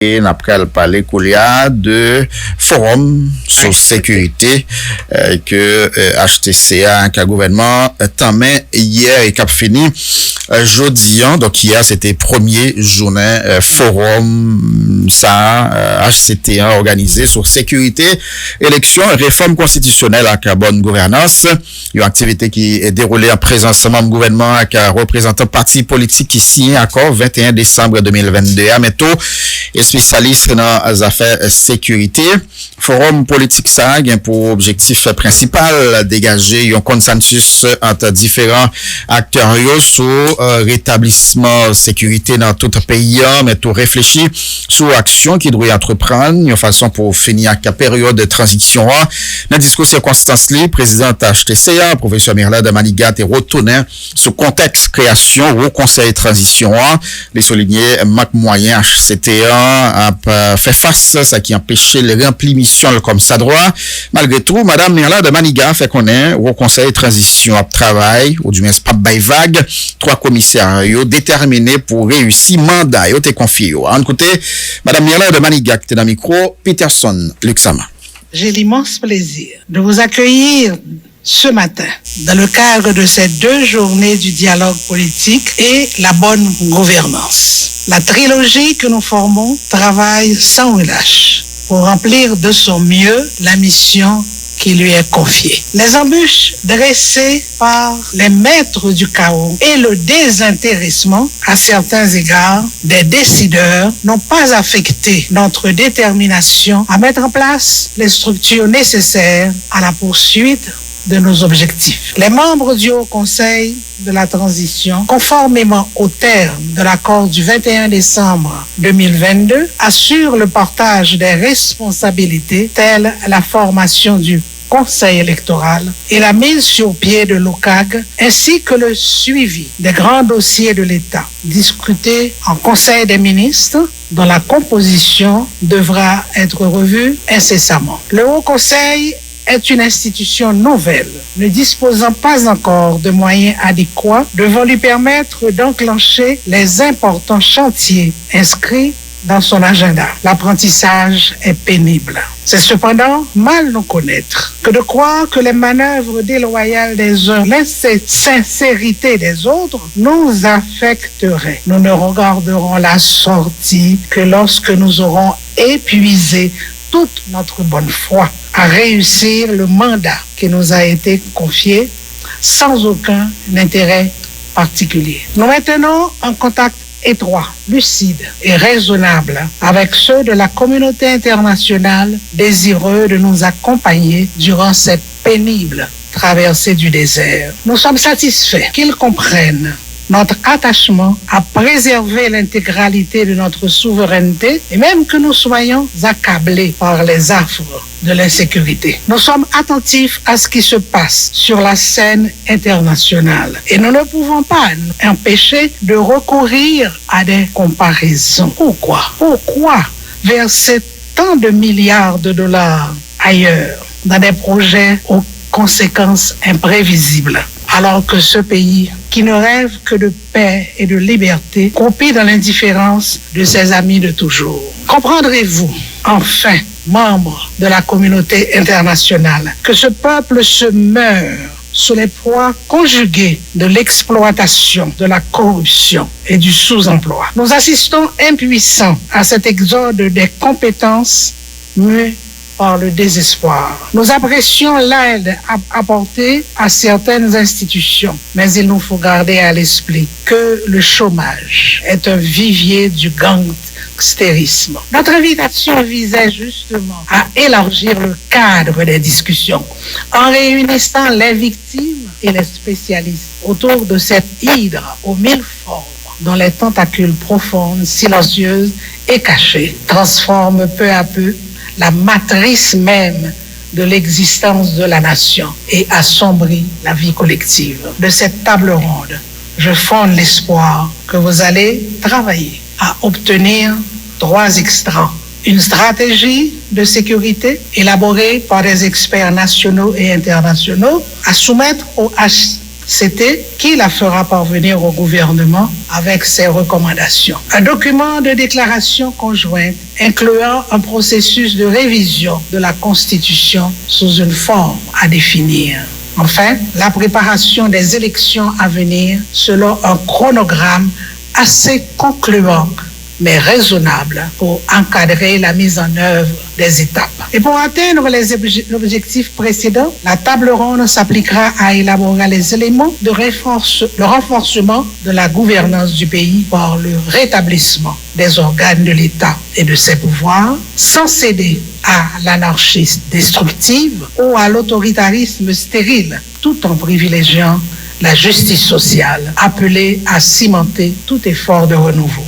Et après parler de forum sur sécurité que HTCA, que le gouvernement t'amène hier et cap fini jeudi. Donc hier c'était premier journée forum ça HCTA organisé sur sécurité, élection, réforme constitutionnelle avec la bonne gouvernance. Une activité qui est déroulée en présence du gouvernement avec un représentant parti politique qui signe accord 21 décembre 2022 à Méto et spécialiste dans les affaires sécurité. Forum politique ça a pour objectif principal dégager un consensus entre différents acteurs sur rétablissement sécurité dans tout le pays, mais tout réfléchir sur action qui doit entreprendre de façon pour finir avec la période de transition. Dans le discours circonstance li, président HTCA, professeur Merla de Manigat et retourné sur contexte création au conseil de transition. Les souligner manque moyen HCTA a fait face à ça qui empêchait le remplir mission comme ça droit. Malgré tout, madame Merla de Manigat fait connaître au conseil de transition à travail, ou du moins pas by vague, 3 commissaires déterminés pour réussir mandat yo te confié. En côté, madame Merla de Manigat qui est dans le micro, Peterson Luxama. J'ai l'immense plaisir de vous accueillir ce matin dans le cadre de ces 2 journées du dialogue politique et la bonne gouvernance. La trilogie que nous formons travaille sans relâche pour remplir de son mieux la mission qui lui est confiée. Les embûches dressées par les maîtres du chaos et le désintéressement à certains égards des décideurs n'ont pas affecté notre détermination à mettre en place les structures nécessaires à la poursuite de nos objectifs. Les membres du Haut Conseil de la transition, conformément au terme de l'accord du 21 décembre 2022, assurent le partage des responsabilités telles la formation du Conseil électoral et la mise sur pied de l'OCAG, ainsi que le suivi des grands dossiers de l'État, discutés en Conseil des ministres, dont la composition devra être revue incessamment. Le Haut Conseil est une institution nouvelle, ne disposant pas encore de moyens adéquats devant lui permettre d'enclencher les importants chantiers inscrits dans son agenda. L'apprentissage est pénible. C'est cependant mal nous connaître que de croire que les manœuvres déloyales des uns, l'insincérité des autres nous affecteraient. Nous ne regarderons la sortie que lorsque nous aurons épuisé toute notre bonne foi à réussir le mandat qui nous a été confié sans aucun intérêt particulier. Nous maintenons un contact étroit, lucide et raisonnable avec ceux de la communauté internationale désireux de nous accompagner durant cette pénible traversée du désert. Nous sommes satisfaits qu'ils comprennent notre attachement à préserver l'intégralité de notre souveraineté et même que nous soyons accablés par les affres de l'insécurité. Nous sommes attentifs à ce qui se passe sur la scène internationale et nous ne pouvons pas nous empêcher de recourir à des comparaisons. Pourquoi verser tant de milliards de dollars ailleurs dans des projets aux conséquences imprévisibles alors que ce pays qui ne rêve que de paix et de liberté, croupit dans l'indifférence de ses amis de toujours. Comprendrez-vous, enfin, membres de la communauté internationale, que ce peuple se meurt sous les poids conjugués de l'exploitation, de la corruption et du sous-emploi. Nous assistons impuissants à cet exode des compétences mues par le désespoir. Nous apprécions l'aide apportée à certaines institutions, mais il nous faut garder à l'esprit que le chômage est un vivier du gangstérisme. Notre invitation visait justement à élargir le cadre des discussions en réunissant les victimes et les spécialistes autour de cette hydre aux 1000 formes dont les tentacules profondes, silencieuses et cachées transforment peu à peu la matrice même de l'existence de la nation et assombrit la vie collective. De cette table ronde, je fonde l'espoir que vous allez travailler à obtenir 3 extrants. Une stratégie de sécurité élaborée par des experts nationaux et internationaux à soumettre au c'était qui la fera parvenir au gouvernement avec ses recommandations. Un document de déclaration conjointe incluant un processus de révision de la Constitution sous une forme à définir. Enfin, la préparation des élections à venir selon un chronogramme assez concluant mais raisonnable pour encadrer la mise en œuvre des étapes. Et pour atteindre les objectifs précédents, la table ronde s'appliquera à élaborer les éléments de renforcement de la gouvernance du pays par le rétablissement des organes de l'État et de ses pouvoirs, sans céder à l'anarchie destructive ou à l'autoritarisme stérile, tout en privilégiant la justice sociale, appelée à cimenter tout effort de renouveau.